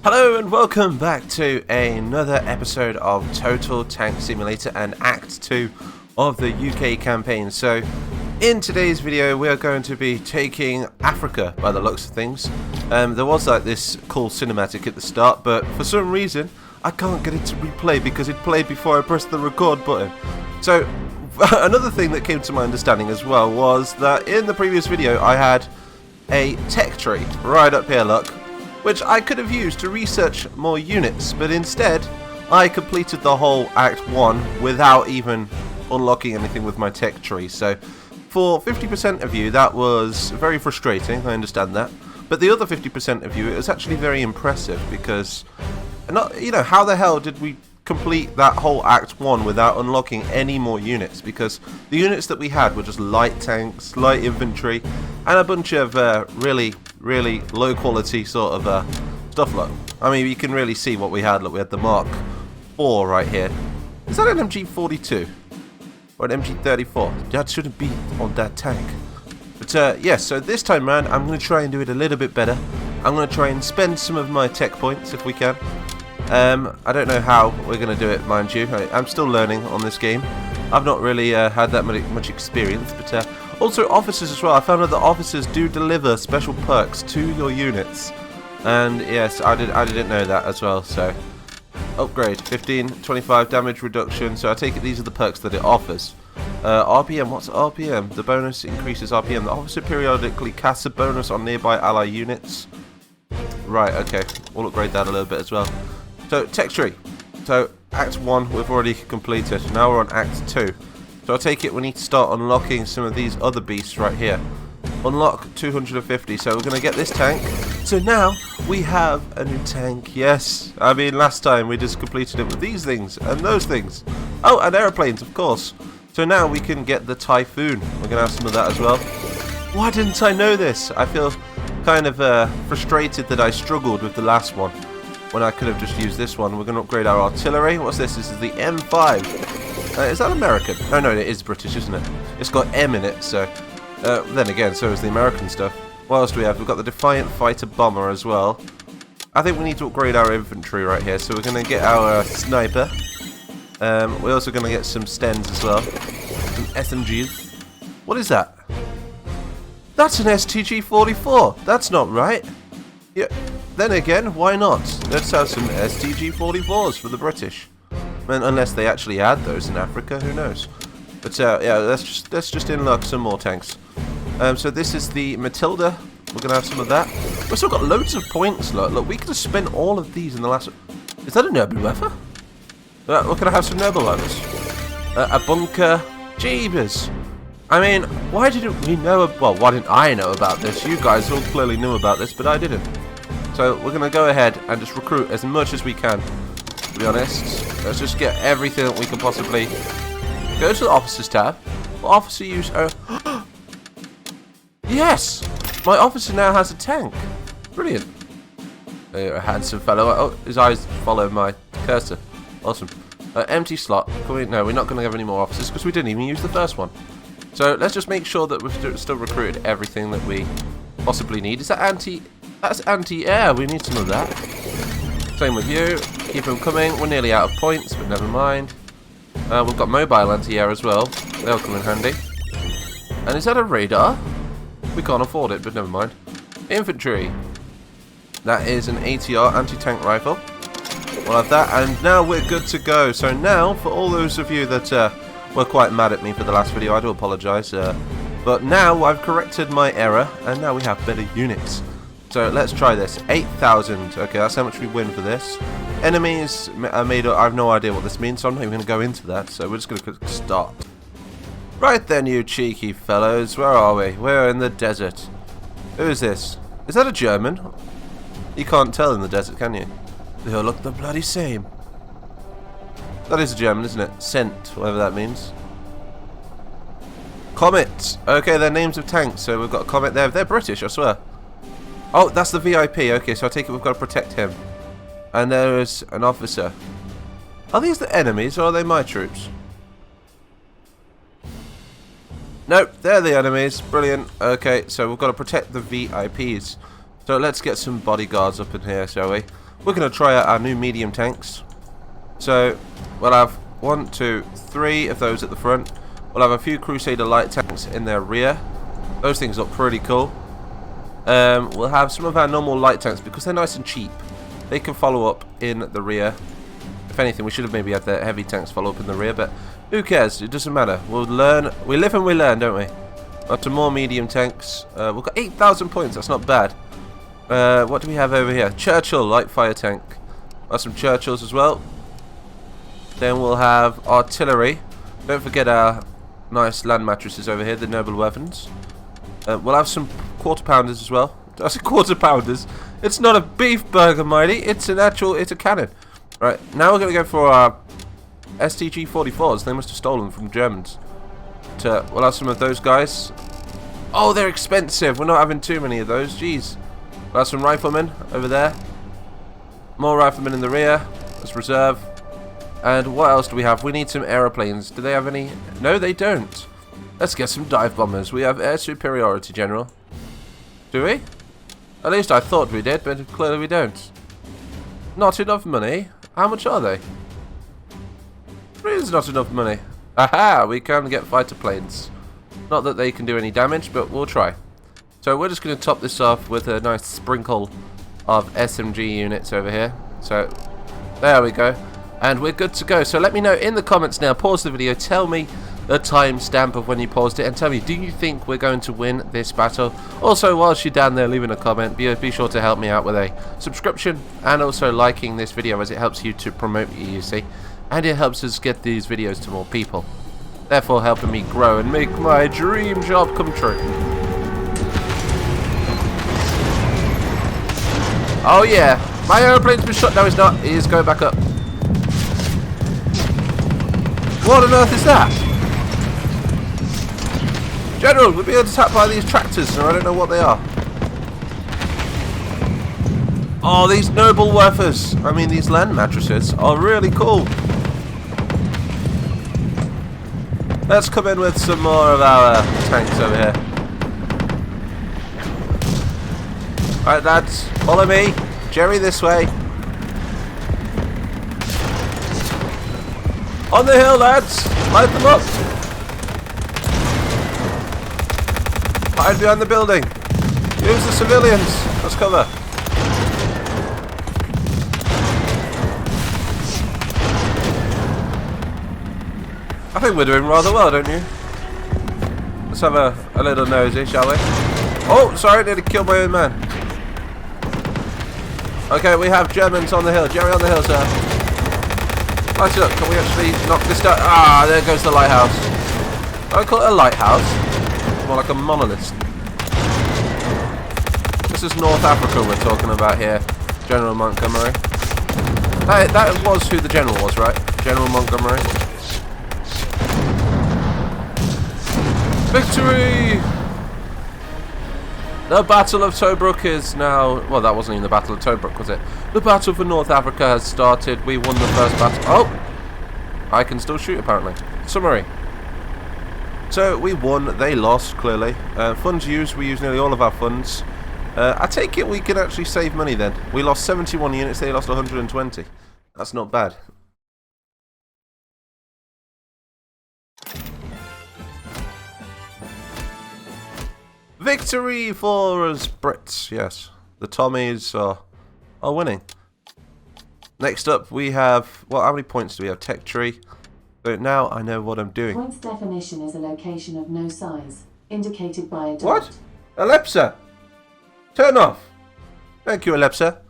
Hello and welcome back to another episode of Total Tank Simulator and Act 2 of the UK campaign. So in today's video we are going to be taking Africa by the looks of things. There was like this cool cinematic at the start, but for some reason I can't get it to replay because it played before I pressed the record button. So another thing that came to my understanding as well was that in the previous video I had a tech tree right up here, look, which I could have used to research more units, but instead I completed the whole Act 1 without even unlocking anything with my tech tree. So for 50% of you that was very frustrating, I understand that, but the other 50% of you it was actually very impressive because, how the hell did we complete that whole Act 1 without unlocking any more units? Because the units that we had were just light tanks, light infantry, and a bunch of really low quality sort of stuff. Look, I mean, you can really see what we had. Look, we had the Mark 4 right here. Is that an MG42 or an MG34? That shouldn't be on that tank. But yes, so this time around I'm going to try and do it a little bit better. I'm going to try and spend some of my tech points if we can. I don't know how we're going to do it, mind you. I'm still learning on this game. I've not really had that much experience, but also officers as well. I found out that officers do deliver special perks to your units, and yes, I didn't know that as well. So upgrade 15, 25 damage reduction. So I take it these are the perks that it offers. RPM, what's RPM? The bonus increases RPM. The officer periodically casts a bonus on nearby ally units. Right, okay, we'll upgrade that a little bit as well. So tech tree. So Act 1 we've already completed. Now we're on Act 2. So I take it we need to start unlocking some of these other beasts right here. Unlock 250. So we're going to get this tank. So now we have a new tank. Yes. I mean, last time we just completed it with these things and those things. Oh, and aeroplanes, of course. So now we can get the Typhoon. We're going to have some of that as well. Why didn't I know this? I feel kind of frustrated that I struggled with the last one when I could have just used this one. We're going to upgrade our artillery. What's this? This is the M5. Is that American? Oh no, it is British, isn't it? It's got M in it, so then again, so is the American stuff. What else do we have? We've got the Defiant Fighter Bomber as well. I think we need to upgrade our infantry right here, so we're going to get our sniper. We're also going to get some Stens as well. Some SMGs. What is that? That's an STG-44. That's not right. Yeah. Then again, why not? Let's have some STG-44s for the British. Unless they actually had those in Africa, who knows? But yeah, let's just unlock some more tanks. So this is the Matilda. We're gonna have some of that. We've still got loads of points. Look, we could have spent all of these in the last. Is that a Nobelwerfer? We're gonna have some Nobelwerfers. A bunker. Jeebus. I mean, why didn't we know? Well, why didn't I know about this? You guys all clearly knew about this, but I didn't. So we're going to go ahead and just recruit as much as we can, to be honest. Let's just get everything that we can possibly. Go to the officers tab. Officer use. Yes! My officer now has a tank. Brilliant. A handsome fellow. Oh, his eyes follow my cursor. Awesome. Empty slot. No, we're not going to have any more officers because we didn't even use the first one. So let's just make sure that we've still recruited everything that we possibly need. Is that anti... That's anti-air. We need some of that. Same with you. Keep them coming. We're nearly out of points, but never mind. We've got mobile anti-air as well. They'll come in handy. And is that a radar? We can't afford it, but never mind. Infantry. That is an ATR anti-tank rifle. We'll have that, and now we're good to go. So now, for all those of you that were quite mad at me for the last video, I do apologise. But now I've corrected my error, and now we have better units. So let's try this. 8,000. Okay, that's how much we win for this. Enemies are made up. I have no idea what this means, so I'm not even going to go into that. So we're just going to click start. Right then, you cheeky fellows. Where are we? We're in the desert. Who is this? Is that a German? You can't tell in the desert, can you? They all look the bloody same. That is a German, isn't it? Scent, whatever that means. Comet. Okay, they're names of tanks. So we've got a Comet there. They're British, I swear. Oh, that's the VIP. Okay, so I take it we've got to protect him. And there is an officer. Are these the enemies or are they my troops? Nope, they're the enemies. Brilliant. Okay, so we've got to protect the VIPs. So let's get some bodyguards up in here, shall we? we're going to try out our new medium tanks. So we'll have 1, 2, 3 of those at the front. We'll have a few Crusader light tanks in their rear. Those things look pretty cool. We'll have some of our normal light tanks because they're nice and cheap. They can follow up in the rear. If anything, we should have maybe had the heavy tanks follow up in the rear, but who cares? It doesn't matter. We'll learn. We live and we learn, don't we? Got some more medium tanks. We've got 8,000 points. That's not bad. What do we have over here? Churchill light fire tank. Got some Churchills as well. Then we'll have artillery. Don't forget our nice land mattresses over here, the noble weapons. We'll have some quarter pounders as well. That's a quarter pounders. It's not a beef burger, mighty. It's an actual. It's a cannon. Right, now we're going to go for our STG 44s. They must have stolen from Germans. We'll have some of those guys. Oh, they're expensive. We're not having too many of those. Jeez. We'll have some riflemen over there. More riflemen in the rear. Let's reserve. And what else do we have? We need some aeroplanes. Do they have any? No, they don't. Let's get some dive bombers. We have air superiority, General. Do we? At least I thought we did, but clearly we don't. Not enough money? How much are they? Really, not enough money. Aha! We can get fighter planes. Not that they can do any damage, but we'll try. So we're just going to top this off with a nice sprinkle of SMG units over here. So there we go. And we're good to go. So let me know in the comments now. Pause the video. Tell me the timestamp of when you paused it. And tell me, do you think we're going to win this battle? Also, whilst you're down there leaving a comment, be sure to help me out with a subscription. And also liking this video, as it helps you to promote me, you see. And it helps us get these videos to more people. Therefore helping me grow and make my dream job come true. Oh yeah. My aeroplane's been shot. No, it's not. It is going back up. What on earth is that? General, we're being attacked by these tractors, and I don't know what they are. Oh, these noble werfers. I mean, these land mattresses are really cool. Let's come in with some more of our tanks over here. Alright, lads, follow me. Jerry, this way. On the hill, lads! Light them up! Hide behind the building. Use the civilians. Let's cover. I think we're doing rather well, don't you? Let's have a little nosy, shall we? Oh, sorry, nearly killed my own man. Okay, we have Germans on the hill. Jerry on the hill, sir. Light it up. Can we actually knock this down? Ah, there goes the lighthouse. I call it a lighthouse. It's more like a monolith. This is North Africa we're talking about here. General Montgomery. That was who the general was, right? General Montgomery. Victory! The Battle of Tobruk is now... Well, that wasn't even the Battle of Tobruk, was it? The Battle for North Africa has started. We won the first battle. Oh! I can still shoot, apparently. Summary. So, we won. They lost, clearly. Funds used. We used nearly all of our funds. I take it we can actually save money, then. We lost 71 units. They lost 120. That's not bad. Victory for us Brits, yes. The Tommies are winning. Next up we have, well, how many points do we have? Tech tree. So now I know what I'm doing. Points definition is a location of no size, indicated by a dot. What? Alexa! Turn off! Thank you, Alexa.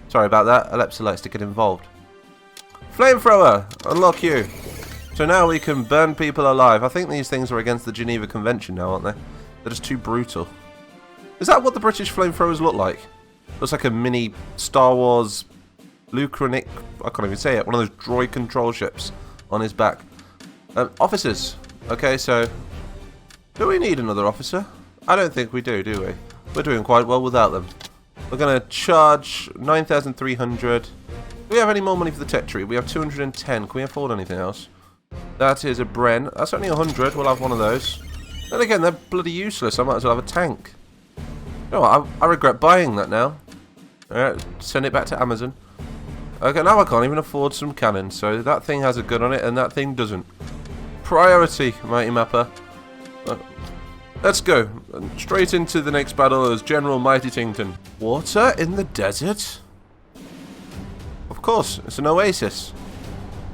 Sorry about that. Alexa likes to get involved. Flamethrower! Unlock you. So now we can burn people alive. I think these things are against the Geneva Convention now, aren't they? They're just too brutal. Is that what the British flamethrowers look like? Looks like a mini Star Wars Lucranic, I can't even say it, one of those droid control ships on his back. Officers. Okay, so do we need another officer? I don't think we do we? We're doing quite well without them. We're going to charge 9,300. Do we have any more money for the tech tree? We have 210. Can we afford anything else? That is a Bren. That's only 100. We'll have one of those. Then again, they're bloody useless. I might as well have a tank. You know what? I regret buying that now. Alright, send it back to Amazon. Okay, now I can't even afford some cannons. So that thing has a gun on it and that thing doesn't. Priority, Mighty Mapper. Let's go. Straight into the next battle as General Mighty Tington. Water in the desert? Of course, it's an oasis.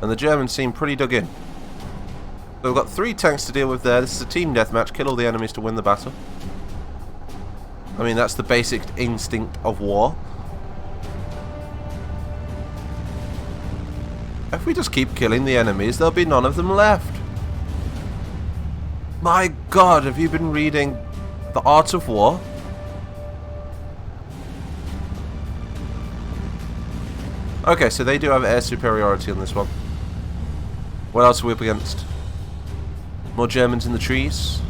And the Germans seem pretty dug in. So we've got 3 tanks to deal with there. This is a team deathmatch. Kill all the enemies to win the battle. I mean, that's the basic instinct of war. If we just keep killing the enemies, there'll be none of them left. My God, have you been reading The Art of War? Okay, so they do have air superiority on this one. What else are we up against? More Germans in the trees.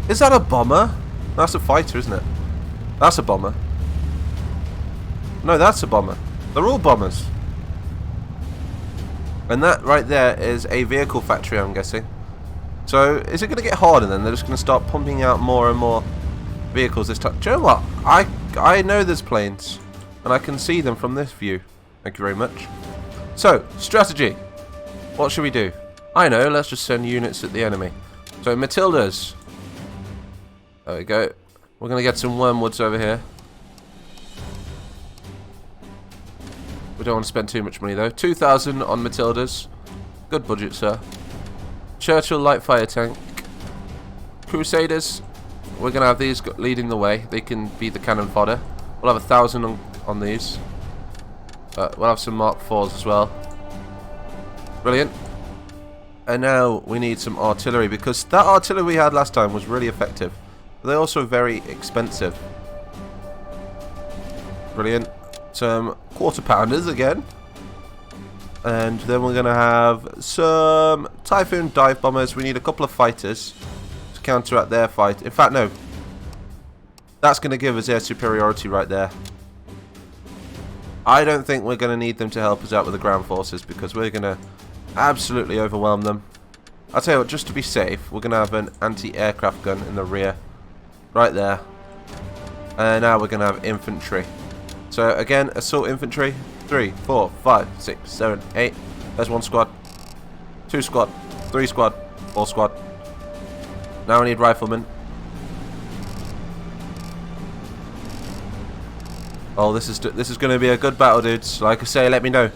Is that a bomber? That's a fighter, isn't it? That's a bomber. No, that's a bomber. They're all bombers. And that right there is a vehicle factory, I'm guessing. So, is it going to get harder then? They're just going to start pumping out more and more vehicles this time. Do you know what? I know there's planes. And I can see them from this view. Thank you very much. So, strategy. What should we do? I know, let's just send units at the enemy. So, Matildas. There we go. We're going to get some wormwoods over here. We don't want to spend too much money though. 2,000 on Matildas. Good budget, sir. Churchill light fire tank. Crusaders. We're going to have these leading the way. They can be the cannon fodder. We'll have 1,000 on these. We'll have some Mark 4s as well. Brilliant. And now we need some artillery because that artillery we had last time was really effective. But they're also very expensive. Brilliant. Some quarter pounders again. And then we're going to have some Typhoon dive bombers. We need a couple of fighters to counteract their fight. In fact, no. That's going to give us air superiority right there. I don't think we're going to need them to help us out with the ground forces because we're going to absolutely overwhelm them. I'll tell you what, just to be safe, we're going to have an anti-aircraft gun in the rear. Right there. And now we're going to have infantry. So again, assault infantry. 3, 4, 5, 6, 7, 8. There's 1 squad. 2 squad. 3 squad. 4 squad. Now we need riflemen. Oh, this is going to be a good battle, dudes. Like I say, let me know.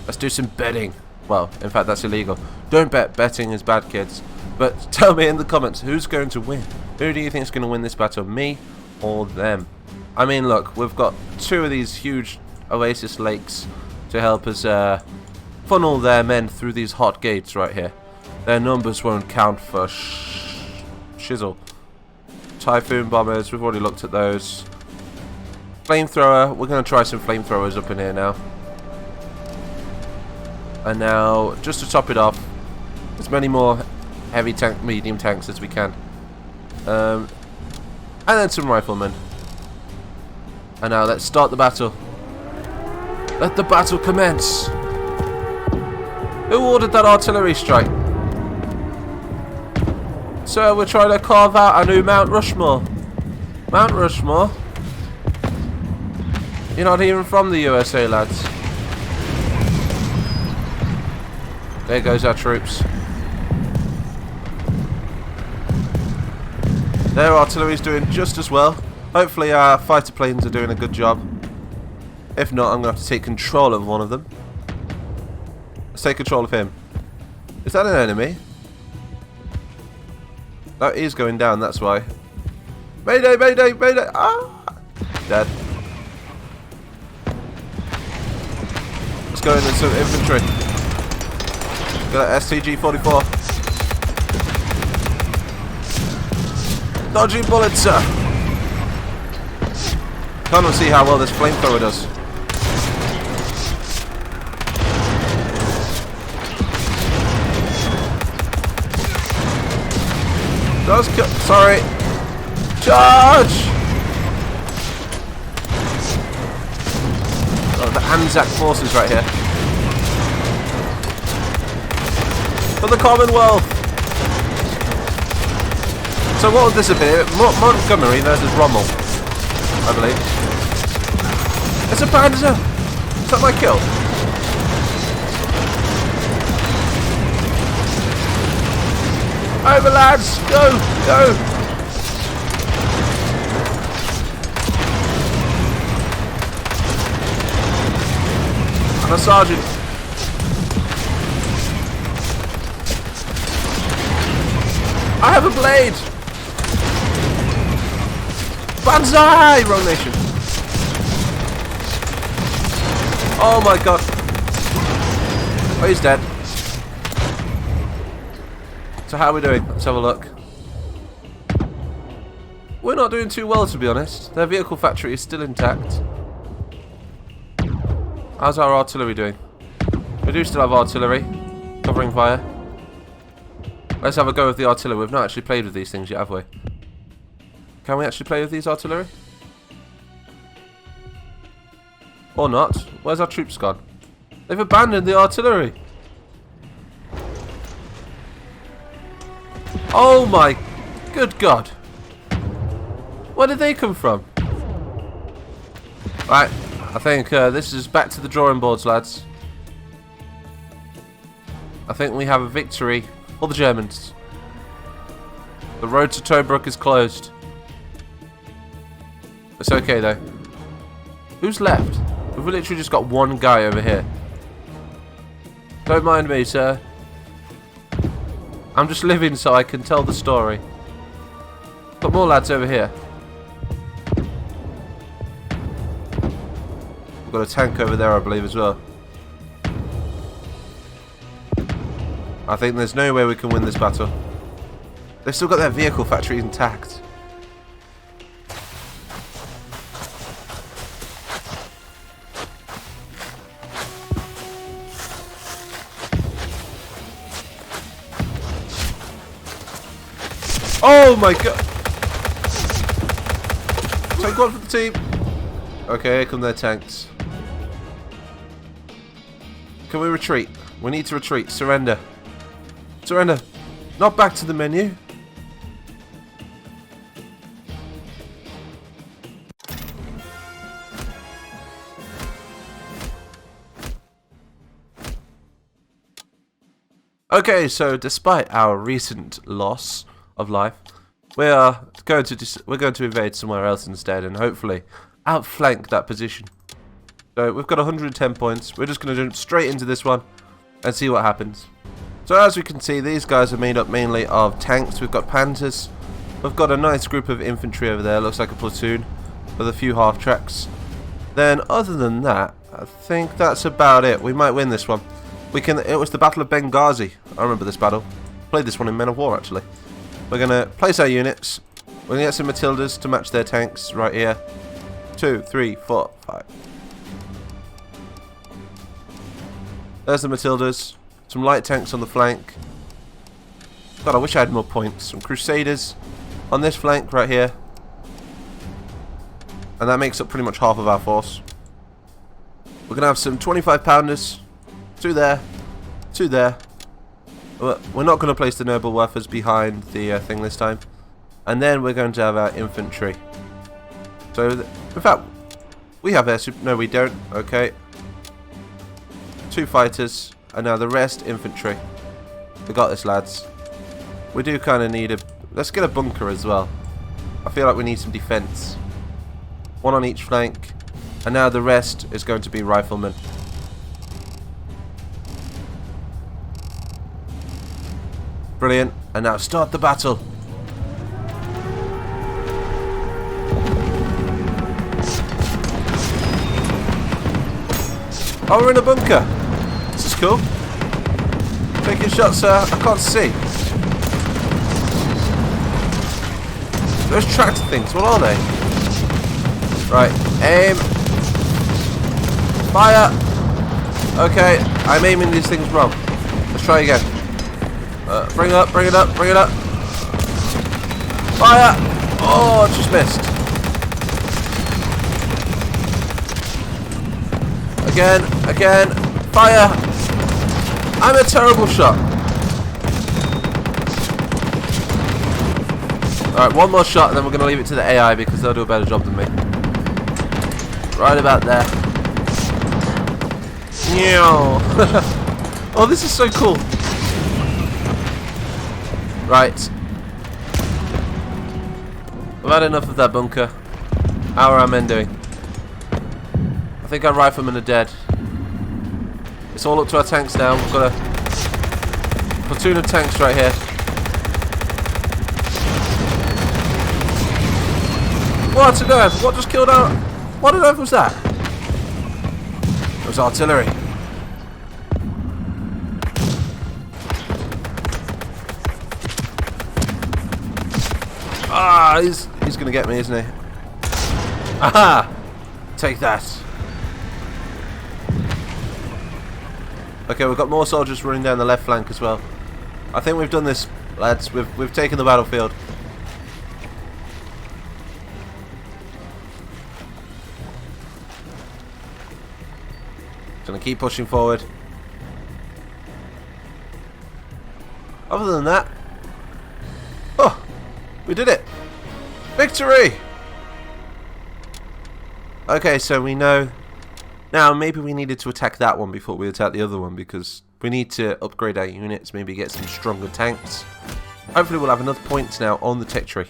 Let's do some betting. Well, in fact, that's illegal. Don't bet. Betting is bad, kids. But tell me in the comments, who's going to win? Who do you think is going to win this battle? Me or them? I mean, look, we've got 2 of these huge Oasis lakes to help us funnel their men through these hot gates right here. Their numbers won't count for shizzle. Typhoon bombers, we've already looked at those. Flamethrower, we're going to try some flamethrowers up in here now. And now, just to top it off, as many more heavy tank, medium tanks as we can. And then some riflemen. And now let's start the battle. Let the battle commence. Who ordered that artillery strike? So we're trying to carve out a new Mount Rushmore. Mount Rushmore? You're not even from the USA, lads. There goes our troops. Their artillery's doing just as well. Hopefully our fighter planes are doing a good job. If not, I'm going to have to take control of one of them. Let's take control of him. Is that an enemy? That is going down, that's why. Mayday, mayday, mayday! Ah! Dead. Let's go into some infantry. Got an STG-44. Dodging bullets, sir! Can't see how well this flamethrower does. Sorry. Charge! Oh, the Anzac forces right here. For the Commonwealth! So what would this have been? Montgomery versus Rommel, I believe. It's a Panzer! Is that my kill? Over, lads! Go! Go! And a sergeant. I have a blade! Banzai! Wrong nation. Oh my god. Oh, he's dead. So how are we doing? Let's have a look. We're not doing too well, to be honest. Their vehicle factory is still intact. How's our artillery doing? We do still have artillery. Covering fire. Let's have a go with the artillery. We've not actually played with these things yet, have we? Can we actually play with these artillery? Or not? Where's our troops gone? They've abandoned the artillery. Oh my good god. Where did they come from? Right, I think this is back to the drawing boards, lads. I think we have a victory for the Germans. The road to Tobruk is closed. It's okay though. Who's left? We've literally just got one guy over here. Don't mind me, sir. I'm just living so I can tell the story. Got more lads over here. We've got a tank over there, I believe, as well. I think there's no way we can win this battle. They've still got their vehicle factory intact. Oh my god! Tank one for the team! Okay, here come their tanks. Can we retreat? We need to retreat. Surrender. Surrender. Not back to the menu. Okay, so despite our recent loss of life, we're going to invade somewhere else instead and hopefully outflank that position. So we've got 110 points. We're just going to jump straight into this one and see what happens. So as we can see, these guys are made up mainly of tanks. We've got Panthers. We've got a nice group of infantry over there. Looks like a platoon with a few half tracks. Then other than that, I think that's about it. We might win this one. It was the Battle of Benghazi. I remember this battle. Played this one in Men of War actually. We're going to place our units. We're going to get some Matildas to match their tanks right here. 2, 3, 4, 5. There's the Matildas. Some light tanks on the flank. God, I wish I had more points. Some Crusaders on this flank right here. And that makes up pretty much half of our force. We're going to have some 25 pounders. 2 there. 2 there. We're not going to place the Noble Waffers behind the thing this time. And then we're going to have our infantry. So, in fact, we have air super. No, we don't. Okay. 2 fighters. And now the rest infantry. We got this, lads. We do kind of need a... Let's get a bunker as well. I feel like we need some defense. 1 on each flank. And now the rest is going to be riflemen. Brilliant. And now start the battle. Oh, we're in a bunker. This is cool. Taking shots, sir. I can't see. Those tractor things, what are they? Right, aim. Fire. Okay, I'm aiming these things wrong. Let's try again. Bring it up, bring it up, bring it up. Fire! Oh, just missed. Again, again. Fire! I'm a terrible shot. Alright, one more shot and then we're going to leave it to the AI because they'll do a better job than me. Right about there. Oh, this is so cool. Right. I've had enough of that bunker. How are our men doing? I think our riflemen are dead. It's all up to our tanks now. We've got a platoon of tanks right here. What on earth? What just killed our... What on earth was that? It was artillery. Ah, he's gonna get me, isn't he? Aha! Take that. Okay, we've got more soldiers running down the left flank as well. I think we've done this, lads. We've taken the battlefield. Gonna keep pushing forward. Other than that, oh, we did it! Victory! Okay, so we know now. Maybe we needed to attack that one before we attack the other one because we need to upgrade our units. Maybe get some stronger tanks. Hopefully, we'll have enough points now on the tech tree.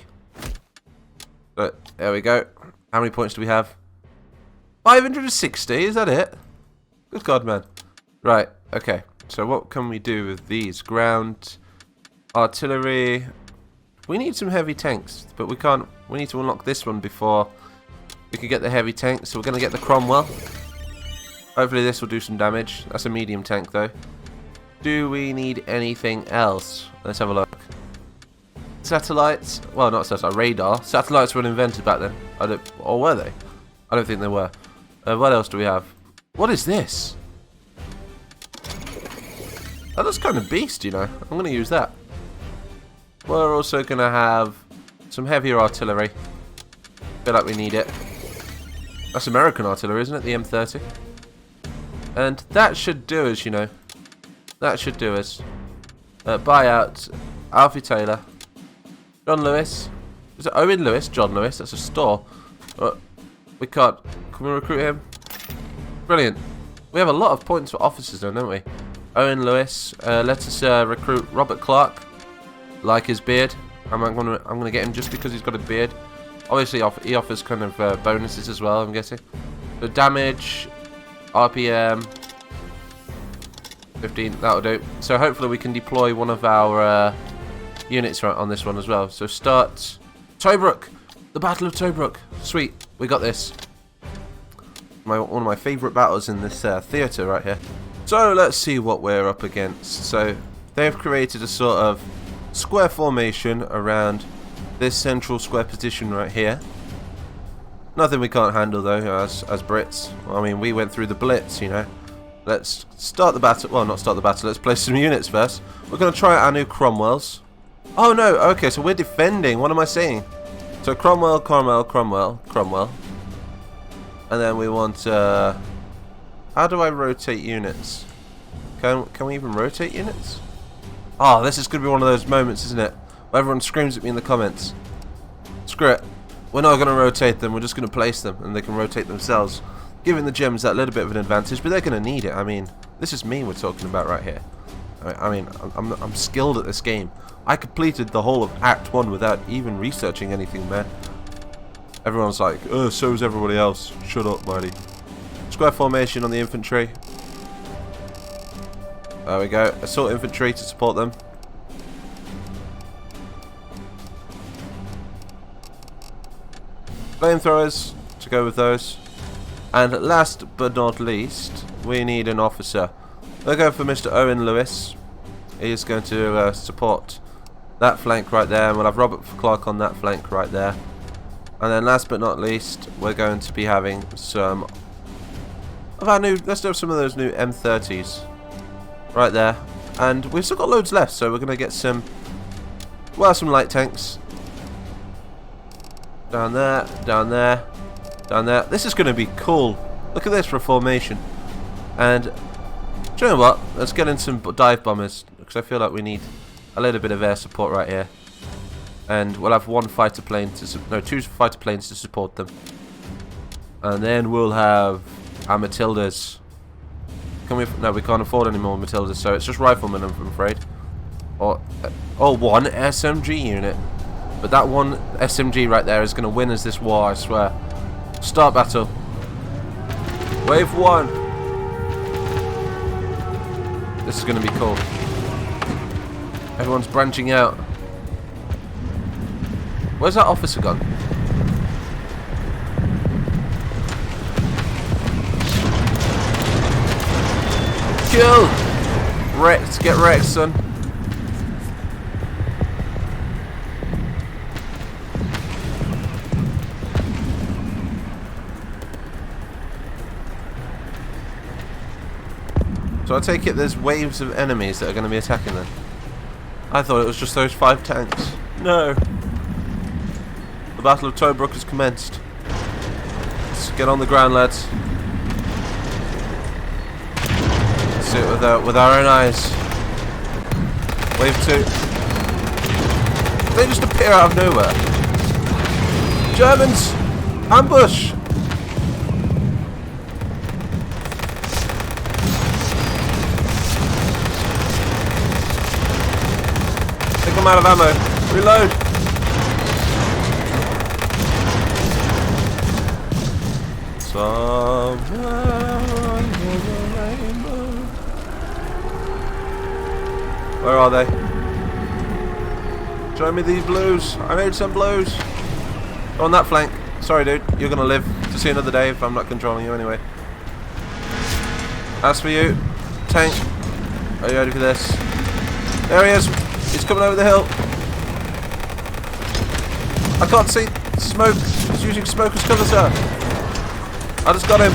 But there we go. How many points do we have? 560. Is that it? Good God, man. Right, okay. So what can we do with these? Ground, artillery. We need some heavy tanks, but we can't. We need to unlock this one before we can get the heavy tanks. So we're going to get the Cromwell. Hopefully this will do some damage. That's a medium tank, though. Do we need anything else? Let's have a look. Satellites. Well, not satellite. Radar. Satellites were invented back then. Or were they? I don't think they were. What else do we have? What is this? That looks kind of beast, you know. I'm going to use that. We're also going to have some heavier artillery. Feel like we need it. That's American artillery, isn't it? The M30. And that should do us, you know. That should do us. Buy out Alfie Taylor. John Lewis. Is it Owen Lewis? John Lewis. That's a store. We can't. Can we recruit him? Brilliant. We have a lot of points for officers, though, don't we? Owen Lewis. Let us recruit Robert Clark. Like his beard. I'm gonna get him just because he's got a beard. Obviously, he offers kind of bonuses as well. I'm guessing. So damage, RPM, 15. That'll do. So hopefully we can deploy one of our units right on this one as well. So start Tobruk. The Battle of Tobruk. Sweet. We got this. One of my favourite battles in this theatre right here. So let's see what we're up against. So they've created a sort of square formation around this central square position right here. Nothing we can't handle though as Brits. I mean, we went through the Blitz, you know. Let's start the battle. Well, not start the battle. Let's place some units first. We're going to try out our new Cromwells. Oh no, okay, so we're defending. What am I saying? So Cromwell. And then we want, how do I rotate units? Can we even rotate units? Oh, this is going to be one of those moments, isn't it? Where everyone screams at me in the comments. Screw it. We're not going to rotate them, we're just going to place them, and they can rotate themselves. Giving the gems that little bit of an advantage, but they're going to need it. I mean, this is me we're talking about right here. I mean, I'm skilled at this game. I completed the whole of Act 1 without even researching anything, man. Everyone's like, oh, so is everybody else. Shut up, Marty. Square formation on the infantry. There we go. Assault infantry to support them. Flamethrowers to go with those. And last but not least, we need an officer. We'll go for Mr. Owen Lewis. He's going to support that flank right there. And we'll have Robert Clark on that flank right there. And then last but not least, we're going to be having some of our new, let's do some of those new M30s right there. And we've still got loads left, so we're going to get some, well, some light tanks. Down there, down there, down there. This is going to be cool. Look at this for a formation. And do you know what? Let's get in some dive bombers, because I feel like we need a little bit of air support right here. And we'll have one fighter plane to two fighter planes to support them. And then we'll have our Matildas. Can we? No, we can't afford any more Matildas, so it's just riflemen, I'm afraid. Or, one SMG unit. But that one SMG right there is going to win us this war, I swear. Start battle. Wave 1. This is going to be cool. Everyone's branching out. Where's that officer gone? Kill! Wrecked. Get wrecked, son. So I take it there's waves of enemies that are going to be attacking them. I thought it was just those 5 tanks. No. The Battle of Tobruk has commenced. Let's get on the ground, lads. Let's see it with our own eyes. Wave 2. They just appear out of nowhere. Germans! Ambush! I'm out of ammo. Reload. Somewhere under the rainbow. Where are they? Show me these blues. I need some blues. Go on that flank. Sorry, dude. You're gonna live to see another day if I'm not controlling you anyway. As for you, tank, are you ready for this? There he is. He's coming over the hill. I can't see smoke. He's using smoke as cover, sir. I just got him.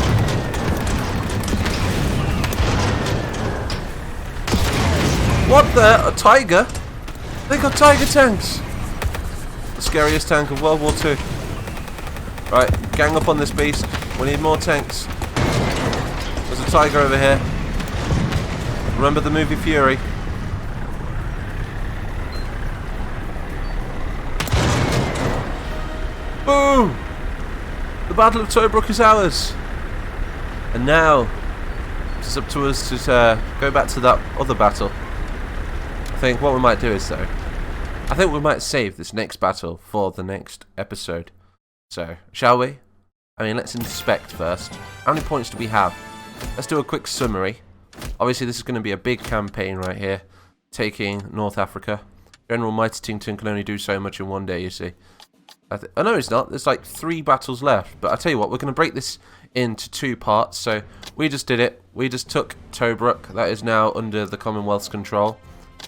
What the? A tiger? They got tiger tanks. The scariest tank of World War II. Right, gang up on this beast. We need more tanks. There's a tiger over here. Remember the movie Fury? Boom! The Battle of Tobruk is ours. And now, it's up to us to go back to that other battle. I think what we might do is, though, I think we might save this next battle for the next episode. So, shall we? I mean, let's inspect first. How many points do we have? Let's do a quick summary. Obviously, this is going to be a big campaign right here, taking North Africa. General Mightington can only do so much in one day, you see. Oh no, it's not. There's like 3 battles left. But I tell you what, we're going to break this into 2 parts. So we just did it. We just took Tobruk. That is now under the Commonwealth's control.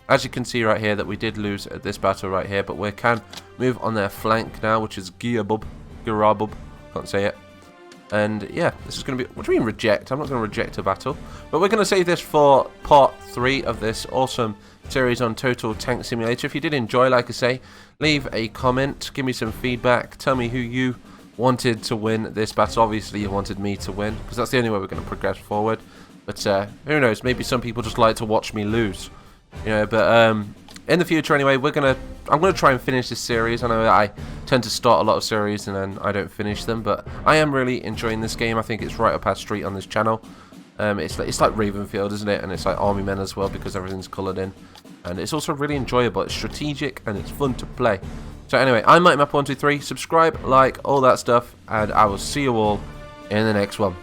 As you can see right here, that we did lose at this battle right here. But we can move on their flank now, which is Giabub. Can't say it. And yeah, this is going to be... What do you mean reject? I'm not going to reject a battle. But we're going to save this for part 3 of this awesome series on Total Tank Simulator. If you did enjoy, like I say, leave a comment, give me some feedback, tell me who you wanted to win this battle. Obviously you wanted me to win, because that's the only way we're going to progress forward. But who knows, maybe some people just like to watch me lose, you know. But in the future anyway, I'm going to try and finish this series. I know that I tend to start a lot of series and then I don't finish them, but I am really enjoying this game. I think it's right up our street on this channel. It's like Ravenfield, isn't it? And it's like Army Men as well, because everything's coloured in. And it's also really enjoyable. It's strategic and it's fun to play. So anyway, I'm MikeMap123. Subscribe, like, all that stuff. And I will see you all in the next one.